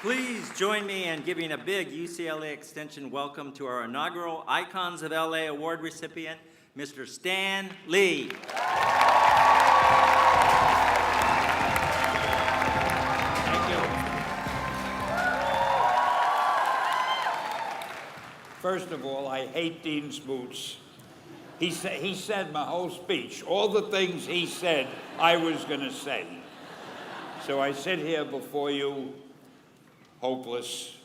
Please join me in giving a big UCLA Extension welcome to our inaugural Icons of LA Award recipient, Mr. Stan Lee. Thank you. First of all, I hate Dean Smoots. He said my whole speech, all the things he said, I was going to say. So I sit here before you, hopeless,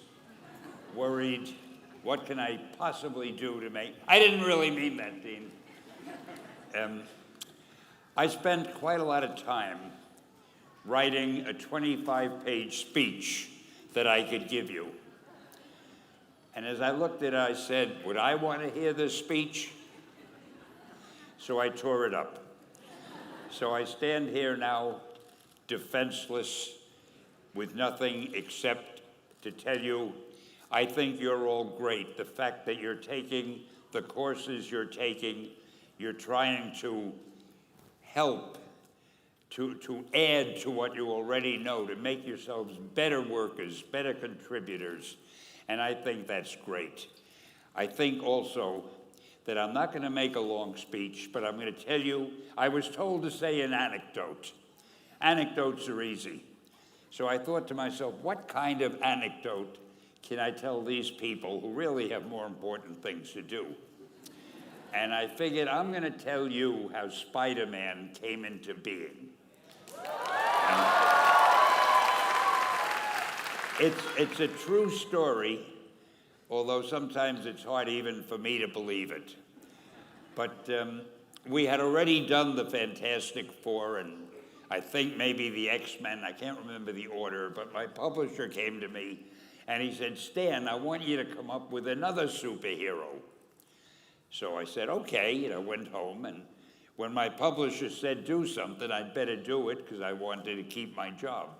worried. What can I possibly do to make... I didn't really mean that, Dean. I spent quite a lot of time writing a 25-page speech that I could give you. And as I looked at it, I said, would I want to hear this speech? So I tore it up. So I stand here now, defenseless, with nothing except to tell you, I think you're all great. The fact that you're taking the courses you're taking, you're trying to help, to add to what you already know, to make yourselves better workers, better contributors, and I think that's great. I think also that I'm not going to make a long speech, but I'm going to tell you, I was told to say an anecdote. Anecdotes are easy. So I thought to myself, what kind of anecdote can I tell these people who really have more important things to do? And I figured I'm going to tell you how Spider-Man came into being. It's a true story, although sometimes it's hard even for me to believe it. But we had already done the Fantastic Four and I think maybe the X-Men, I can't remember the order, but my publisher came to me and he said, Stan, I want you to come up with another superhero. So I said, okay, I went home, and when my publisher said do something, I'd better do it because I wanted to keep my job.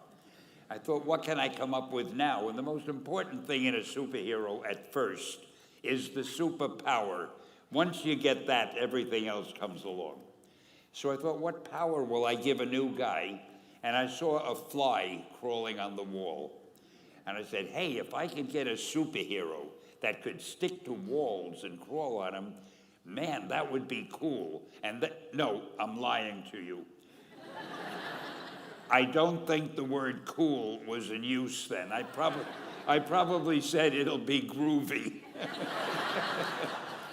I thought, what can I come up with now? And the most important thing in a superhero at first is the superpower. Once you get that, everything else comes along. So I thought, what power will I give a new guy? And I saw a fly crawling on the wall. And I said, hey, if I could get a superhero that could stick to walls and crawl on them, man, that would be cool. And no, I'm lying to you. I don't think the word cool was in use then. I probably said it'll be groovy.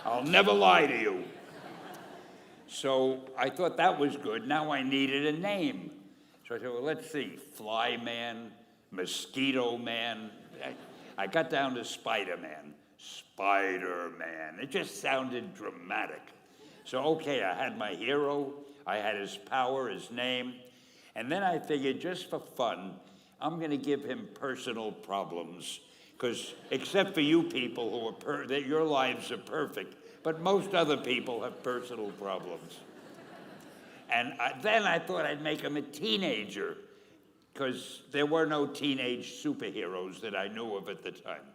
I'll never lie to you. So I thought that was good. Now I needed a name. So I said, well, let's see, Fly Man, Mosquito Man. I got down to Spider-Man. Spider-Man. It just sounded dramatic. So, okay, I had my hero. I had his power, his name. And then I figured, just for fun, I'm going to give him personal problems. Because except for you people that your lives are perfect, but most other people have personal problems. And then I thought I'd make him a teenager, because there were no teenage superheroes that I knew of at the time.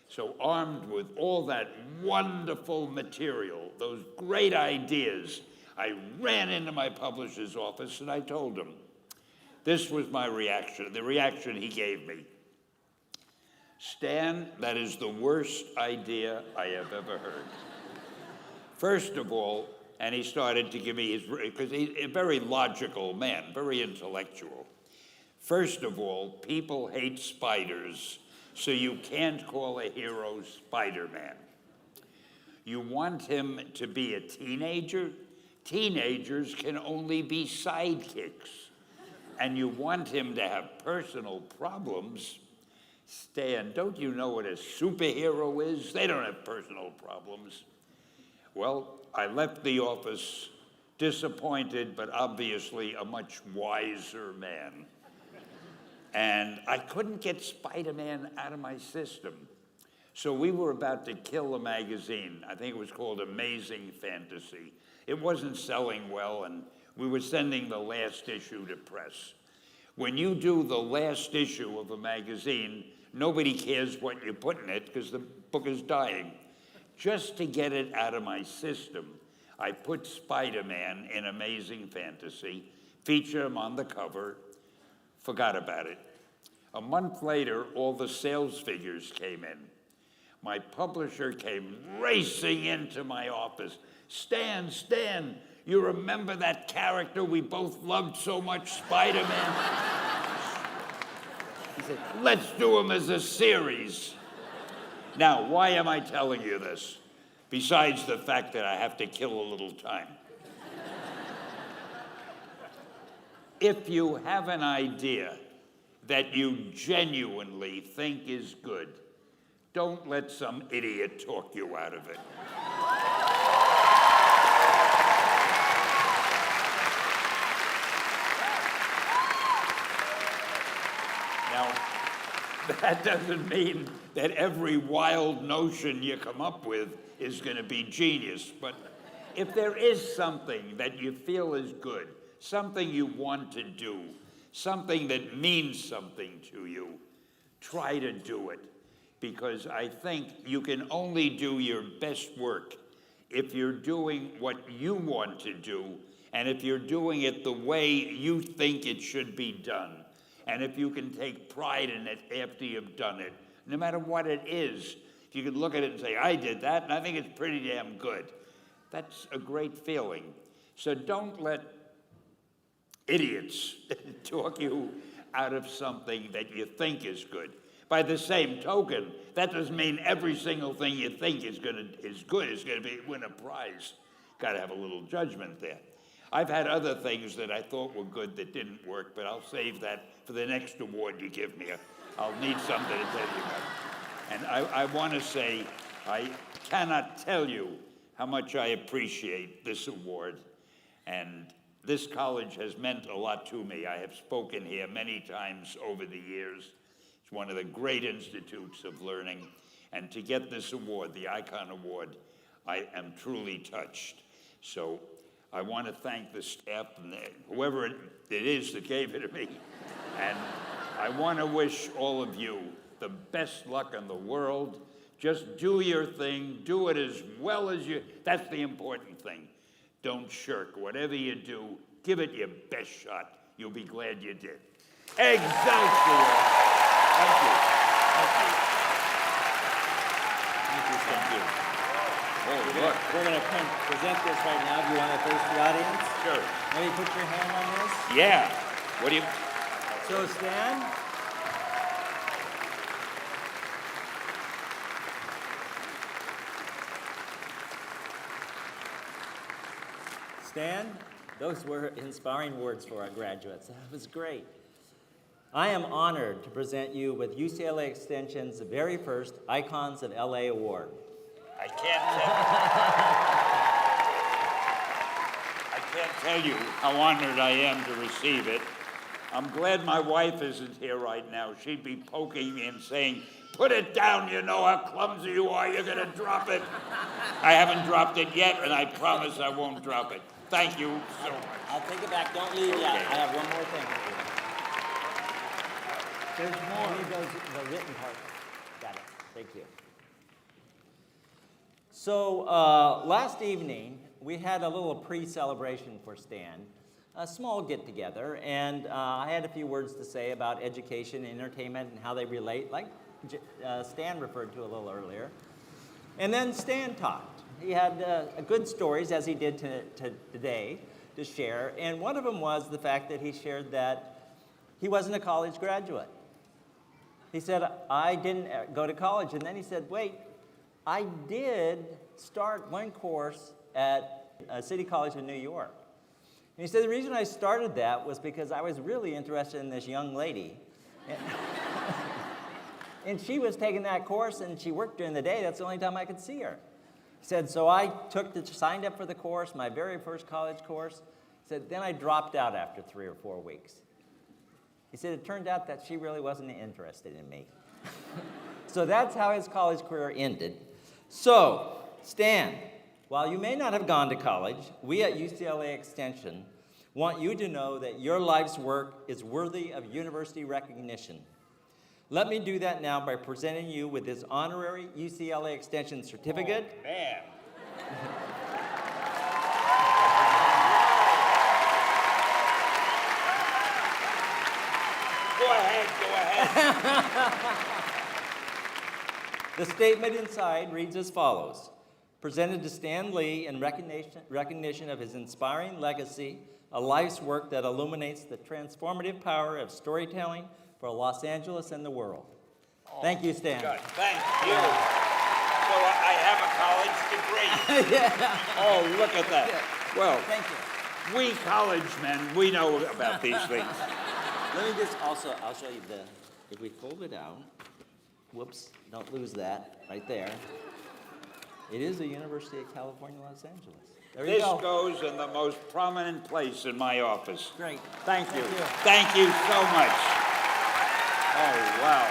So armed with all that wonderful material, those great ideas, I ran into my publisher's office and I told him. This was my reaction, the reaction he gave me. Stan, that is the worst idea I have ever heard. First of all, and he started to give me his, because he's a very logical man, very intellectual. First of all, people hate spiders, so you can't call a hero Spider-Man. You want him to be a teenager? Teenagers can only be sidekicks. And you want him to have personal problems? Stan, don't you know what a superhero is? They don't have personal problems. Well, I left the office disappointed, but obviously a much wiser man. And I couldn't get Spider-Man out of my system. So we were about to kill a magazine. I think it was called Amazing Fantasy. It wasn't selling well, and we were sending the last issue to press. When you do the last issue of a magazine, nobody cares what you put in it because the book is dying. Just to get it out of my system, I put Spider-Man in Amazing Fantasy, feature him on the cover, forgot about it. A month later, all the sales figures came in. My publisher came racing into my office. Stan, you remember that character we both loved so much, Spider-Man? He said, let's do him as a series. Now, why am I telling you this? Besides the fact that I have to kill a little time. If you have an idea that you genuinely think is good, don't let some idiot talk you out of it. Now, that doesn't mean that every wild notion you come up with is going to be genius, but if there is something that you feel is good, something you want to do, something that means something to you, try to do it. Because I think you can only do your best work if you're doing what you want to do, and if you're doing it the way you think it should be done, and if you can take pride in it after you've done it, no matter what it is. If you can look at it and say, I did that, and I think it's pretty damn good. That's a great feeling. So don't let idiots talk you out of something that you think is good. By the same token, that doesn't mean every single thing you think is good is going to win a prize. Got to have a little judgment there. I've had other things that I thought were good that didn't work, but I'll save that for the next award you give me. I'll need something to tell you about. And I want to say, I cannot tell you how much I appreciate this award. And this college has meant a lot to me. I have spoken here many times over the years. It's one of the great institutes of learning. And to get this award, the Icon Award, I am truly touched. So I want to thank the staff and whoever it is that gave it to me. And I want to wish all of you the best luck in the world. Just do your thing. Do it as well as you. That's the important thing. Don't shirk. Whatever you do, give it your best shot. You'll be glad you did. Excelsior! Thank you. Thank you. Thank you. Oh, look. We're going to present this right now. Do you want to face the audience? Sure. Maybe put your hand on this. Yeah. What do you... So, Stan. Stan, those were inspiring words for our graduates. That was great. I am honored to present you with UCLA Extension's very first Icons of LA Award. I can't tell you how honored I am to receive it. I'm glad my wife isn't here right now. She'd be poking me and saying, put it down, you know how clumsy you are, you're gonna drop it. I haven't dropped it yet, and I promise I won't drop it. Thank you so much. I'll take it back, don't leave yet. I have one more thing for you. There's more. Leave the written part. Got it, thank you. So last evening, we had a little pre-celebration for Stan, a small get-together, and I had a few words to say about education and entertainment and how they relate, like Stan referred to a little earlier. And then Stan talked. He had good stories, as he did today, to share, and one of them was the fact that he shared that he wasn't a college graduate. He said, I didn't go to college, and then he said, wait, I did start one course at City College in New York. And he said, the reason I started that was because I was really interested in this young lady. And she was taking that course, and she worked during the day. That's the only time I could see her. He said, so I signed up for the course, my very first college course. He said, then I dropped out after 3 or 4 weeks. He said, it turned out that she really wasn't interested in me. So that's how his college career ended. So, Stan, while you may not have gone to college, we at UCLA Extension want you to know that your life's work is worthy of university recognition. Let me do that now by presenting you with this honorary UCLA Extension certificate. Oh, man. Go ahead. Go ahead. The statement inside reads as follows. Presented to Stan Lee in recognition of his inspiring legacy, a life's work that illuminates the transformative power of storytelling for Los Angeles and the world. Thank you, Stan. God, thank you. So I have a college degree. Yeah. Oh, look at that. Well, Thank you. we college men, we know about these things. Let me just also, I'll show you if we fold it out, whoops, don't lose that, right there. It is the University of California, Los Angeles. There you This go. goes in the most prominent place in my office. Great. Thank you. Thank you. Thank you so much. Oh, wow.